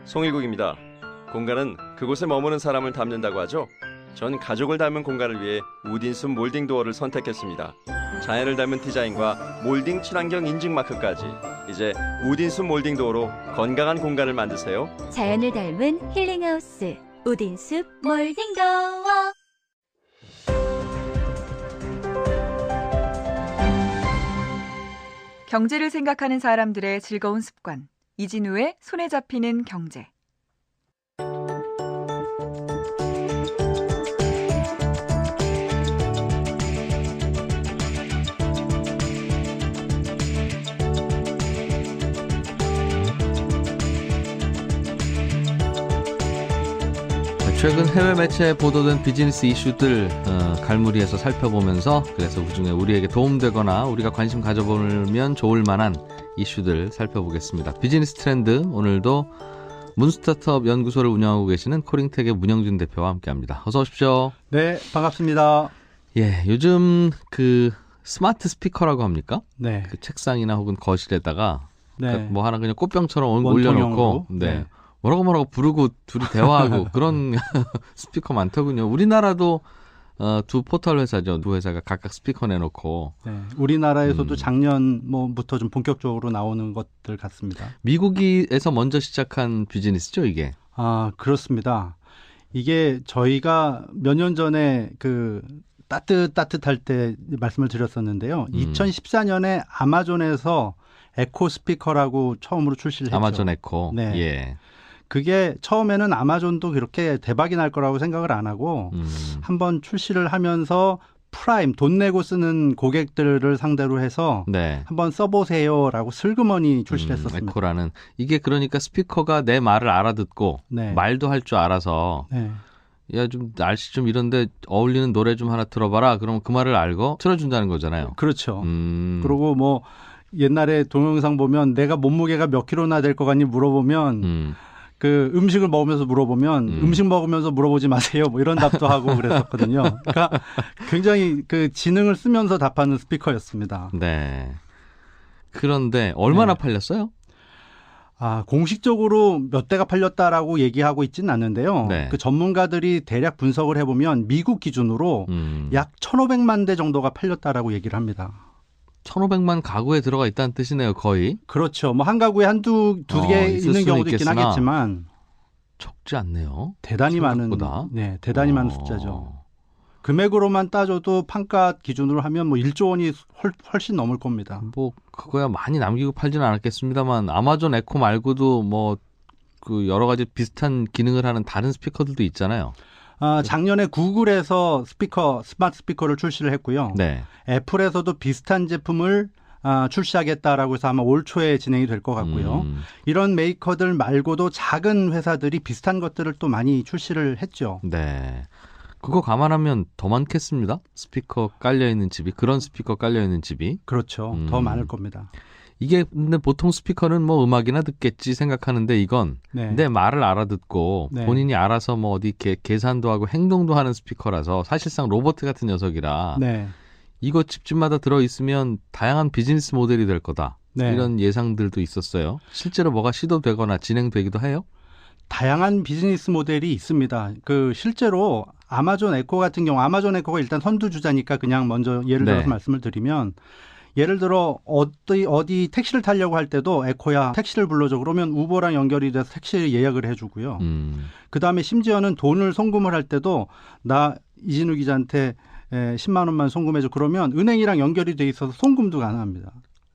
송일국입니다. 공간은 그곳에 머무는 사람을 담는다고 하죠. 전 가족을 닮은 공간을 위해 우딘숲 몰딩 도어를 선택했습니다. 자연을 닮은 디자인과 몰딩 친환경 인증 마크까지. 이제 우딘숲 몰딩 도어로 건강한 공간을 만드세요. 자연을 닮은 힐링하우스 우딘숲 몰딩 도어. 경제를 생각하는 사람들의 즐거운 습관. 이진우의 손에 잡히는 경제. 최근 해외 매체에 보도된 비즈니스 이슈들 갈무리해서 살펴보면서 그래서 그중에 우리에게 도움되거나 우리가 관심 가져보면 좋을 만한 이슈들 살펴보겠습니다. 비즈니스 트렌드 오늘도 문스타트업 연구소를 운영하고 계시는 코링텍의 문영준 대표와 함께합니다. 어서 오십시오. 네, 반갑습니다. 예, 요즘 그 스마트 스피커라고 합니까? 네. 그 책상이나 혹은 거실에다가 네. 뭐 하나 그냥 꽃병처럼 원통형으로. 올려놓고 네. 뭐라고 부르고 둘이 대화하고 그런 스피커 많더군요. 우리나라도 두 포털 회사죠. 두 회사가 각각 스피커 내놓고. 네. 우리나라에서도 작년부터 좀 본격적으로 나오는 것들 같습니다. 미국에서 먼저 시작한 비즈니스죠, 이게? 아, 그렇습니다. 이게 저희가 몇 년 전에 그 따뜻할 때 말씀을 드렸었는데요. 2014년에 아마존에서 에코 스피커라고 처음으로 출시를 했죠. 아마존 에코. 네. 예. 그게 처음에는 아마존도 그렇게 대박이 날 거라고 생각을 안 하고 한번 출시를 하면서 프라임, 돈 내고 쓰는 고객들을 상대로 해서 네. 한번 써보세요라고 슬그머니 출시를 했었습니다. 에코라는 이게 그러니까 스피커가 내 말을 알아듣고 네. 말도 할 줄 알아서 네. 야, 좀 날씨 좀 이런데 어울리는 노래 좀 하나 틀어봐라. 그러면 그 말을 알고 틀어준다는 거잖아요. 그렇죠. 그리고 뭐 옛날에 동영상 보면 내가 몸무게가 몇 킬로나 될 것 같니 물어보면 그 음식을 먹으면서 물어보면 음식 먹으면서 물어보지 마세요. 뭐 이런 답도 하고 그랬었거든요. 그러니까 굉장히 그 지능을 쓰면서 답하는 스피커였습니다. 네. 그런데 얼마나 네. 팔렸어요? 아, 공식적으로 몇 대가 팔렸다라고 얘기하고 있지는 않는데요. 네. 그 전문가들이 대략 분석을 해보면 미국 기준으로 약 1,500만 대 정도가 팔렸다라고 얘기를 합니다. 1,500만 가구에 들어가 있다는 뜻이네요, 거의. 그렇죠. 뭐 한 가구에 두 개 있을 있는 수는 경우도 있긴 있겠으나 하겠지만 적지 않네요. 대단히 많은, 생각보다. 네, 대단히 많은 숫자죠. 금액으로만 따져도 판가 기준으로 하면 뭐 1조 원이 훨씬 넘을 겁니다. 뭐 그거야 많이 남기고 팔지는 않았겠습니다만 아마존 에코 말고도 뭐 그 여러 가지 비슷한 기능을 하는 다른 스피커들도 있잖아요. 아, 작년에 구글에서 스마트 스피커를 출시를 했고요. 네. 애플에서도 비슷한 제품을 출시하겠다라고 해서 아마 올 초에 진행이 될 것 같고요. 이런 메이커들 말고도 작은 회사들이 비슷한 것들을 또 많이 출시를 했죠. 네. 그거 감안하면 더 많겠습니다. 스피커 깔려있는 집이, 그런 스피커 깔려있는 집이. 그렇죠. 더 많을 겁니다. 이게 근데 보통 스피커는 뭐 음악이나 듣겠지 생각하는데 이건 네. 내 말을 알아듣고 네. 본인이 알아서 뭐 어디 계산도 하고 행동도 하는 스피커라서 사실상 로봇 같은 녀석이라 네. 이거 집집마다 들어있으면 다양한 비즈니스 모델이 될 거다. 네. 이런 예상들도 있었어요. 실제로 뭐가 시도되거나 진행되기도 해요? 다양한 비즈니스 모델이 있습니다. 그 실제로 아마존 에코 같은 경우, 아마존 에코가 일단 선두주자니까 그냥 먼저 예를 들어서 네. 말씀을 드리면, 예를 들어 어디 택시를 타려고 할 때도 에코야 택시를 불러줘. 그러면 우버랑 연결이 돼서 택시 예약을 해주고요. 그다음에 심지어는 돈을 송금을 할 때도 나 이진우 기자한테 10만 원만 송금해줘. 그러면 은행이랑 연결이 돼 있어서 송금도 가능합니다.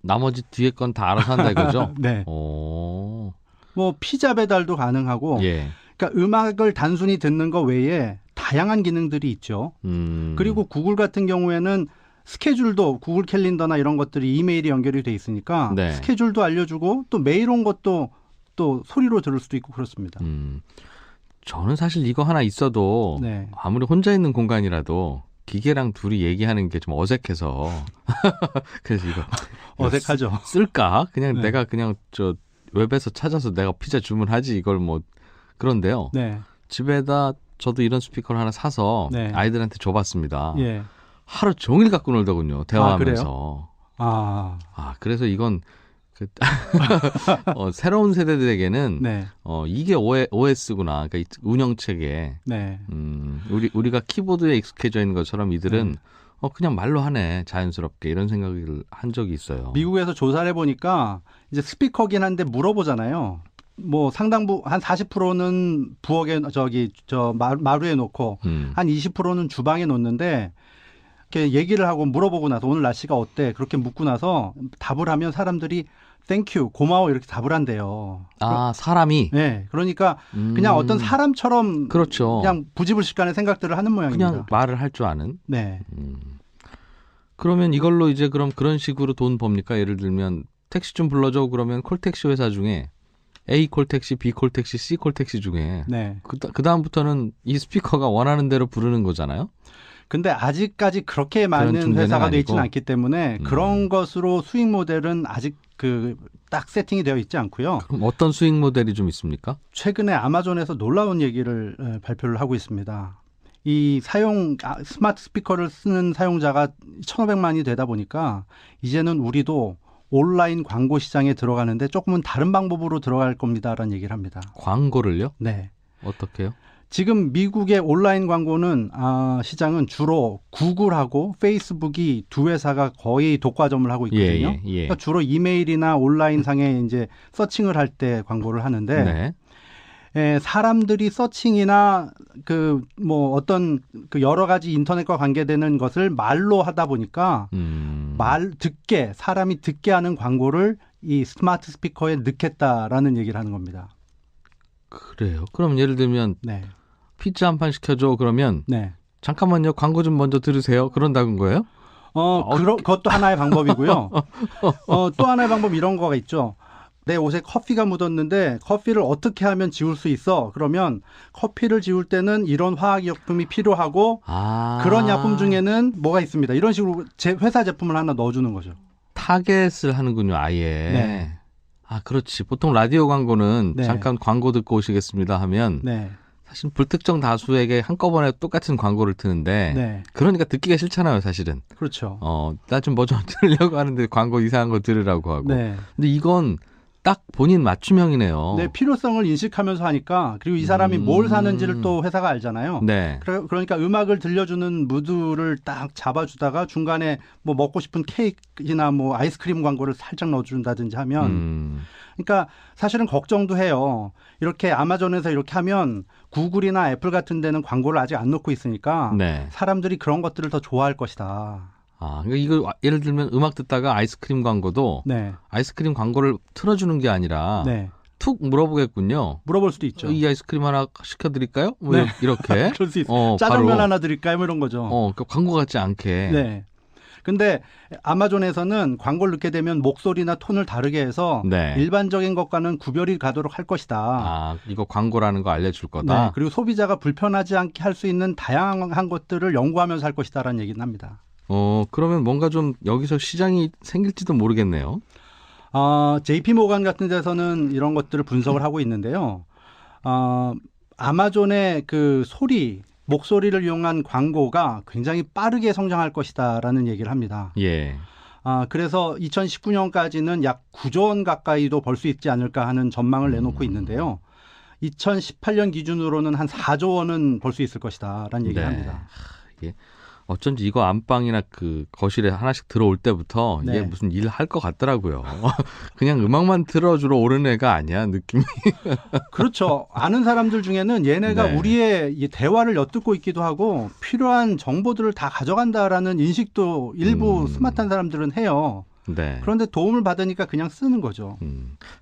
나머지 뒤에 건 다 알아서 한다 이거죠? 네. 오. 뭐 피자 배달도 가능하고. 예. 그러니까 음악을 단순히 듣는 거 외에 다양한 기능들이 있죠. 그리고 구글 같은 경우에는 스케줄도 구글 캘린더나 이런 것들이 이메일이 연결이 돼 있으니까 네. 스케줄도 알려주고 또 메일 온 것도 또 소리로 들을 수도 있고 그렇습니다. 저는 사실 이거 하나 있어도 네. 아무리 혼자 있는 공간이라도 기계랑 둘이 얘기하는 게 좀 어색해서 그래서 이거 어색하죠. 쓸까? 그냥 네. 내가 그냥 저 웹에서 찾아서 내가 피자 주문하지 이걸 뭐 그런데요. 네. 집에다 저도 이런 스피커를 하나 사서 네. 아이들한테 줘봤습니다. 예. 하루 종일 갖고 놀더군요. 대화하면서. 아, 그래서 이건 새로운 세대들에게는 네. 이게 OS구나. 그러니까 운영체계. 네. 우리가 키보드에 익숙해져 있는 것처럼 이들은 네. 그냥 말로 하네. 자연스럽게 이런 생각을 한 적이 있어요. 미국에서 조사를 해보니까 이제 스피커긴 한데 물어보잖아요. 뭐 상당부 한 40%는 부엌에 마루에 놓고 한 20%는 주방에 놓는데 이렇게 얘기를 하고 물어보고 나서 오늘 날씨가 어때? 그렇게 묻고 나서 답을 하면 사람들이 땡큐, 고마워 이렇게 답을 한대요. 사람이? 네. 그러니까 그냥 어떤 사람처럼 그렇죠. 그냥 부지불식간의 생각들을 하는 모양입니다. 그냥 말을 할 줄 아는? 네. 그러면 이걸로 이제 그런 식으로 돈 법니까? 예를 들면 택시 좀 불러줘 그러면 콜택시 회사 중에 A 콜택시, B 콜택시, C 콜택시 중에 네. 그 다음부터는 이 스피커가 원하는 대로 부르는 거잖아요. 근데 아직까지 그렇게 많은 회사가 돼 있지는 않기 때문에 그런 것으로 수익 모델은 아직 딱 세팅이 되어 있지 않고요. 그럼 어떤 수익 모델이 좀 있습니까? 최근에 아마존에서 놀라운 얘기를 발표를 하고 있습니다. 이 스마트 스피커를 쓰는 사용자가 1,500만이 되다 보니까 이제는 우리도 온라인 광고 시장에 들어가는데 조금은 다른 방법으로 들어갈 겁니다라는 얘기를 합니다. 광고를요? 네. 어떻게요? 지금 미국의 온라인 광고는 시장은 주로 구글하고 페이스북이 두 회사가 거의 독과점을 하고 있거든요. 예. 그러니까 주로 이메일이나 온라인 상에 이제 서칭을 할 때 광고를 하는데 사람들이 서칭이나 어떤 여러 가지 인터넷과 관계되는 것을 말로 하다 보니까 사람이 듣게 하는 광고를 이 스마트 스피커에 넣겠다라는 얘기를 하는 겁니다. 그래요? 그럼 예를 들면 네. 피자 한 판 시켜줘 그러면 네. 잠깐만요. 광고 좀 먼저 들으세요. 그런다는 거예요? 그것도 하나의 방법이고요. 또 하나의 방법 이런 거가 있죠. 내 옷에 커피가 묻었는데 커피를 어떻게 하면 지울 수 있어? 그러면 커피를 지울 때는 이런 화학약품이 필요하고 그런 약품 중에는 뭐가 있습니다. 이런 식으로 회사 제품을 하나 넣어주는 거죠. 타겟을 하는군요. 아예. 네. 그렇지. 보통 라디오 광고는 네. 잠깐 광고 듣고 오시겠습니다 하면 네. 사실 불특정 다수에게 한꺼번에 똑같은 광고를 트는데 네. 그러니까 듣기가 싫잖아요. 사실은. 그렇죠. 나 좀 뭐 좀 들으려고 하는데 광고 이상한 거 들으라고 하고. 네. 근데 이건 딱 본인 맞춤형이네요. 네, 필요성을 인식하면서 하니까 그리고 이 사람이 뭘 사는지를 또 회사가 알잖아요. 네. 그러니까 음악을 들려주는 무드를 딱 잡아주다가 중간에 뭐 먹고 싶은 케이크나 뭐 아이스크림 광고를 살짝 넣어준다든지 하면 그러니까 사실은 걱정도 해요. 이렇게 아마존에서 이렇게 하면 구글이나 애플 같은 데는 광고를 아직 안 넣고 있으니까 네. 사람들이 그런 것들을 더 좋아할 것이다. 그러니까 이거 예를 들면 음악 듣다가 아이스크림 광고도 네. 아이스크림 광고를 틀어주는 게 아니라 네. 툭 물어보겠군요. 물어볼 수도 있죠. 이 아이스크림 하나 시켜드릴까요? 뭐 네. 이렇게. 그럴 수 있어요. 짜장면 바로. 하나 드릴까요? 뭐 이런 거죠. 그러니까 광고 같지 않게. 네. 근데 아마존에서는 광고를 넣게 되면 목소리나 톤을 다르게 해서 네. 일반적인 것과는 구별이 가도록 할 것이다. 이거 광고라는 거 알려줄 거다. 네. 그리고 소비자가 불편하지 않게 할 수 있는 다양한 것들을 연구하면서 할 것이다라는 얘기는 합니다. 그러면 뭔가 좀 여기서 시장이 생길지도 모르겠네요. JP 모간 같은 데서는 이런 것들을 분석을 하고 있는데요. 아마존의 목소리를 이용한 광고가 굉장히 빠르게 성장할 것이다라는 얘기를 합니다. 예. 그래서 2019년까지는 약 9조 원 가까이도 벌 수 있지 않을까 하는 전망을 내놓고 있는데요. 2018년 기준으로는 한 4조 원은 벌 수 있을 것이다라는 얘기를 합니다. 예. 어쩐지 이거 안방이나 거실에 하나씩 들어올 때부터 이게 무슨 일을 할 것 같더라고요. 그냥 음악만 틀어주러 오는 애가 아니야, 느낌이. 그렇죠. 아는 사람들 중에는 얘네가 우리의 이 대화를 엿듣고 있기도 하고 필요한 정보들을 다 가져간다라는 인식도 일부 스마트한 사람들은 해요. 네. 그런데 도움을 받으니까 그냥 쓰는 거죠.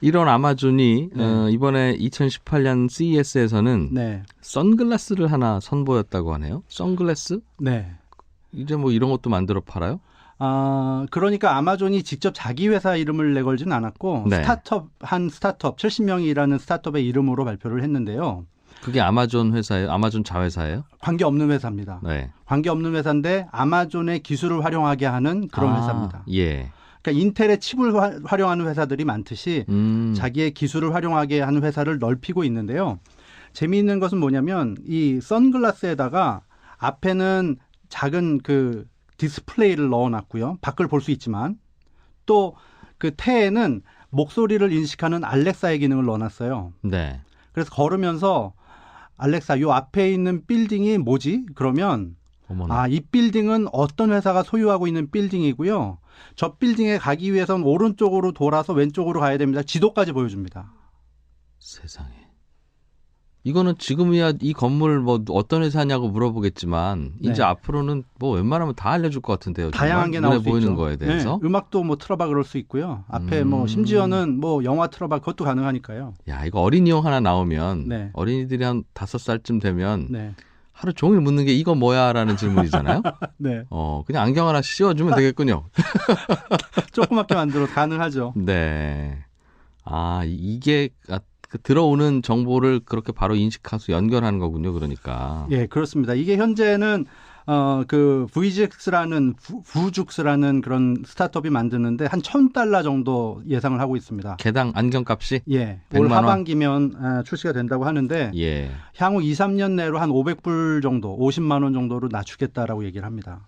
이런 아마존이 이번에 2018년 CES에서는 선글라스를 하나 선보였다고 하네요. 선글라스? 네. 이제 뭐 이런 것도 만들어 팔아요? 그러니까 아마존이 직접 자기 회사 이름을 내걸지는 않았고 스타트업 70명이 일하는 스타트업의 이름으로 발표를 했는데요. 그게 아마존 회사예요? 아마존 자회사예요? 관계없는 회사입니다. 네. 관계없는 회사인데 아마존의 기술을 활용하게 하는 그런 회사입니다. 예. 그러니까 인텔의 칩을 활용하는 회사들이 많듯이 자기의 기술을 활용하게 하는 회사를 넓히고 있는데요. 재미있는 것은 뭐냐면 이 선글라스에다가 앞에는 작은 디스플레이를 넣어놨고요. 밖을 볼 수 있지만 또 태에는 목소리를 인식하는 알렉사의 기능을 넣어놨어요. 네. 그래서 걸으면서 알렉사, 요 앞에 있는 빌딩이 뭐지? 그러면 어머나. 이 빌딩은 어떤 회사가 소유하고 있는 빌딩이고요. 저 빌딩에 가기 위해서는 오른쪽으로 돌아서 왼쪽으로 가야 됩니다. 지도까지 보여줍니다. 세상에. 이거는 지금이야 이 건물 뭐 어떤 회사냐고 물어보겠지만 네. 이제 앞으로는 뭐 웬만하면 다 알려줄 것 같은데요. 정말? 다양한 게 나올 눈에 수 보이는 있죠. 거에 대해서. 네, 음악도 뭐 틀어봐 그럴 수 있고요. 앞에 뭐 심지어는 뭐 영화 틀어봐 그것도 가능하니까요. 야, 이거 어린이용 하나 나오면 네. 어린이들이 한 5살쯤 되면 네, 하루 종일 묻는 게 이거 뭐야라는 질문이잖아요. 네, 그냥 안경 하나 씌워주면 되겠군요. 조그맣게 만들어 가능하죠. 네. 이게 들어오는 정보를 그렇게 바로 인식해서 연결하는 거군요. 그러니까. 예, 그렇습니다. 이게 현재는 그 VGX라는 부죽스라는 그런 스타트업이 만드는데 한 $1,000 정도 예상을 하고 있습니다. 개당 안경값이? 예, 100만 올 원? 하반기면 출시가 된다고 하는데 예. 향후 2, 3년 내로 한 500불 정도, 50만 원 정도로 낮추겠다라고 얘기를 합니다.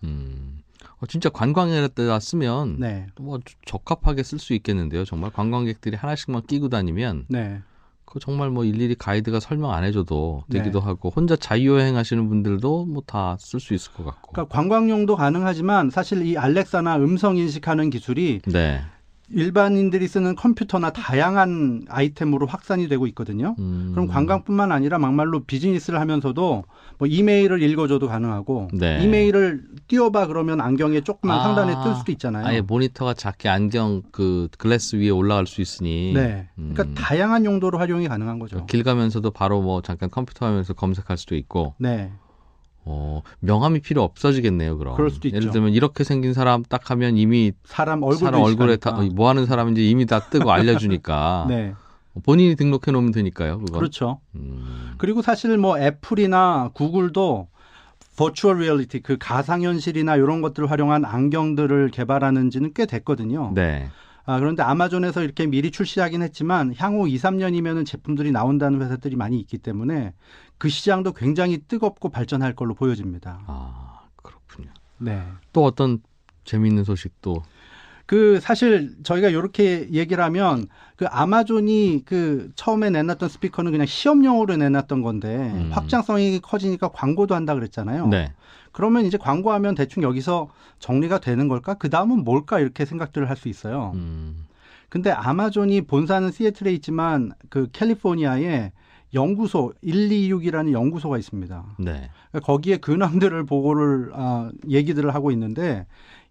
진짜 관광에다 쓰면 네, 뭐 적합하게 쓸 수 있겠는데요. 정말 관광객들이 하나씩만 끼고 다니면 네, 그 정말 뭐 일일이 가이드가 설명 안 해줘도 되기도 네. 하고 혼자 자유여행 하시는 분들도 뭐 다 쓸 수 있을 것 같고. 그러니까 관광용도 가능하지만 사실 이 알렉사나 음성 인식하는 기술이 네. 일반인들이 쓰는 컴퓨터나 다양한 아이템으로 확산이 되고 있거든요. 그럼 관광뿐만 아니라 막말로 비즈니스를 하면서도 뭐 이메일을 읽어줘도 가능하고 네. 이메일을 띄워봐 그러면 안경에 조금만 상단에 뜰 수도 있잖아요. 아예 모니터가 작게 안경 그 글래스 위에 올라갈 수 있으니. 네, 그러니까 다양한 용도로 활용이 가능한 거죠. 길 가면서도 바로 뭐 잠깐 컴퓨터 하면서 검색할 수도 있고. 네, 명함이 필요 없어지겠네요. 그럼. 그럴 수도 있죠. 예를 들면 이렇게 생긴 사람 딱 하면 이미 사람 사람 얼굴에 다 인식하니까. 뭐 하는 사람인지 이미 다 뜨고 알려주니까. 네, 본인이 등록해 놓으면 되니까요. 그건. 그렇죠. 그리고 사실 뭐 애플이나 구글도 버추얼 리얼리티 그 가상현실이나 이런 것들을 활용한 안경들을 개발하는 지는 꽤 됐거든요. 네. 그런데 아마존에서 이렇게 미리 출시하긴 했지만 향후 2, 3년이면 제품들이 나온다는 회사들이 많이 있기 때문에 그 시장도 굉장히 뜨겁고 발전할 걸로 보여집니다. 그렇군요. 네. 또 어떤 재미있는 소식도. 그 사실 저희가 이렇게 얘기를 하면 그 아마존이 그 처음에 내놨던 스피커는 그냥 시험용으로 내놨던 건데 확장성이 커지니까 광고도 한다 그랬잖아요. 네. 그러면 이제 광고하면 대충 여기서 정리가 되는 걸까? 그 다음은 뭘까? 이렇게 생각들을 할 수 있어요. 근데 아마존이 본사는 시애틀에 있지만 그 캘리포니아에 연구소 126이라는 연구소가 있습니다. 네. 거기에 근황들을 보고를 얘기들을 하고 있는데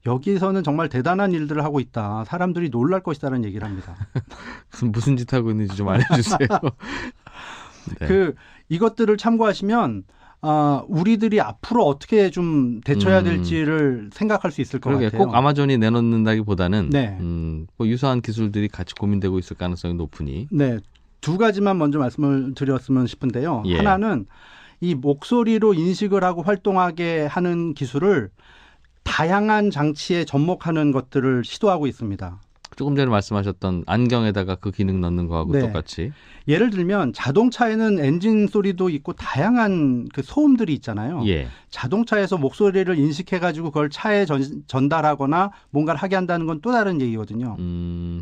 여기서는 정말 대단한 일들을 하고 있다. 사람들이 놀랄 것이다라는 얘기를 합니다. 무슨 짓 하고 있는지 좀 알려주세요. 네. 이것들을 참고하시면 우리들이 앞으로 어떻게 좀 대처해야 될지를 생각할 수 있을 것 그러게 같아요. 꼭 아마존이 내놓는다기보다는 네. 뭐 유사한 기술들이 같이 고민되고 있을 가능성이 높으니. 네. 두 가지만 먼저 말씀을 드렸으면 싶은데요. 예. 하나는 이 목소리로 인식을 하고 활동하게 하는 기술을 다양한 장치에 접목하는 것들을 시도하고 있습니다. 조금 전에 말씀하셨던 안경에다가 그 기능 넣는 거하고 네. 똑같이. 예를 들면 자동차에는 엔진 소리도 있고 다양한 그 소음들이 있잖아요. 예. 자동차에서 목소리를 인식해가지고 그걸 차에 전달하거나 뭔가를 하게 한다는 건 또 다른 얘기거든요.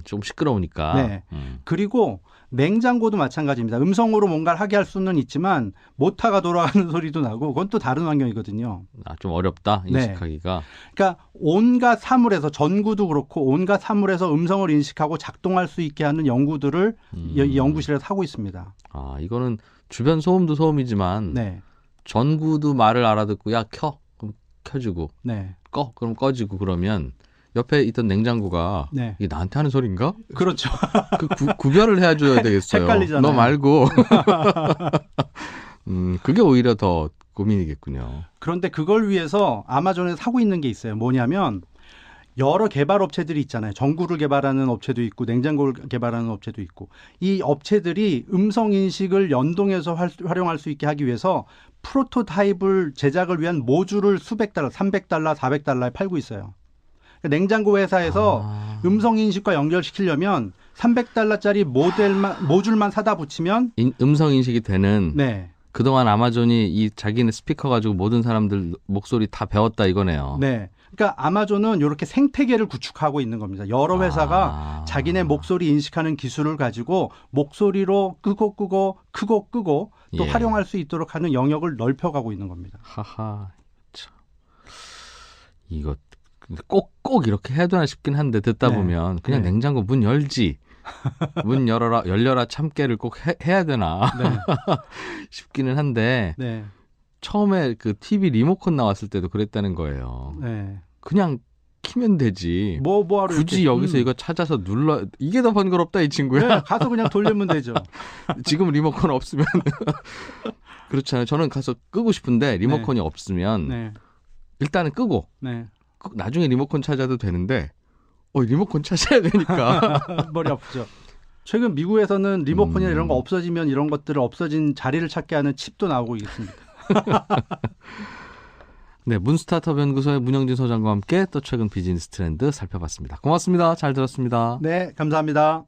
좀 시끄러우니까. 네. 그리고 냉장고도 마찬가지입니다. 음성으로 뭔가를 하게 할 수는 있지만 모터가 돌아가는 소리도 나고 그건 또 다른 환경이거든요. 좀 어렵다 네. 인식하기가. 그러니까 온갖 사물에서 전구도 그렇고 온갖 사물에서 음성을 인식하고 작동할 수 있게 하는 연구들을 이 연구실에서 하고 있습니다. 이거는 주변 소음도 소음이지만 네. 전구도 말을 알아듣고 야 켜 그럼 켜주고 네. 꺼 그럼 꺼지고 그러면 옆에 있던 냉장고가 네. 이게 나한테 하는 소리인가? 그렇죠. 그 구별을 해줘야 되겠어요. 헷갈리잖아요. 너 말고. 그게 오히려 더 고민이겠군요. 그런데 그걸 위해서 아마존에서 하고 있는 게 있어요. 뭐냐면 여러 개발 업체들이 있잖아요. 전구를 개발하는 업체도 있고 냉장고를 개발하는 업체도 있고 이 업체들이 음성 인식을 연동해서 활용할 수 있게 하기 위해서 프로토타입을 제작을 위한 모듈을 수백 달러, $300, $400에 팔고 있어요. 냉장고 회사에서 음성 인식과 연결시키려면 $300짜리 모듈만 사다 붙이면 음성 인식이 되는. 네. 그동안 아마존이 이 자기네 스피커 가지고 모든 사람들 목소리 다 배웠다 이거네요. 네. 그러니까 아마존은 이렇게 생태계를 구축하고 있는 겁니다. 여러 회사가 자기네 목소리 인식하는 기술을 가지고 목소리로 끄고 또 예. 활용할 수 있도록 하는 영역을 넓혀가고 있는 겁니다. 하하. 참. 이거 꼭 이렇게 해야 되나 싶긴 한데 듣다 네. 보면 그냥 네. 냉장고 문 열지. 문 열려라 참깨를 꼭 해야 되나 네. 싶기는 한데 네. 처음에 그 TV 리모컨 나왔을 때도 그랬다는 거예요. 네. 그냥 키면 되지. 뭐하러 굳이 이렇게, 여기서 이거 찾아서 눌러 이게 더 번거롭다 이 친구야. 네, 가서 그냥 돌리면 되죠. 지금 리모컨 없으면 그렇잖아요. 저는 가서 끄고 싶은데 리모컨이 없으면 네. 일단은 끄고 네. 나중에 리모컨 찾아도 되는데 리모컨 찾아야 되니까. 머리 아프죠. 최근 미국에서는 리모컨이나 이런 거 없어지면 이런 것들을 없어진 자리를 찾게 하는 칩도 나오고 있습니다. 네, 문스타트업 연구소의 문영진 소장과 함께 또 최근 비즈니스 트렌드 살펴봤습니다. 고맙습니다. 잘 들었습니다. 네, 감사합니다.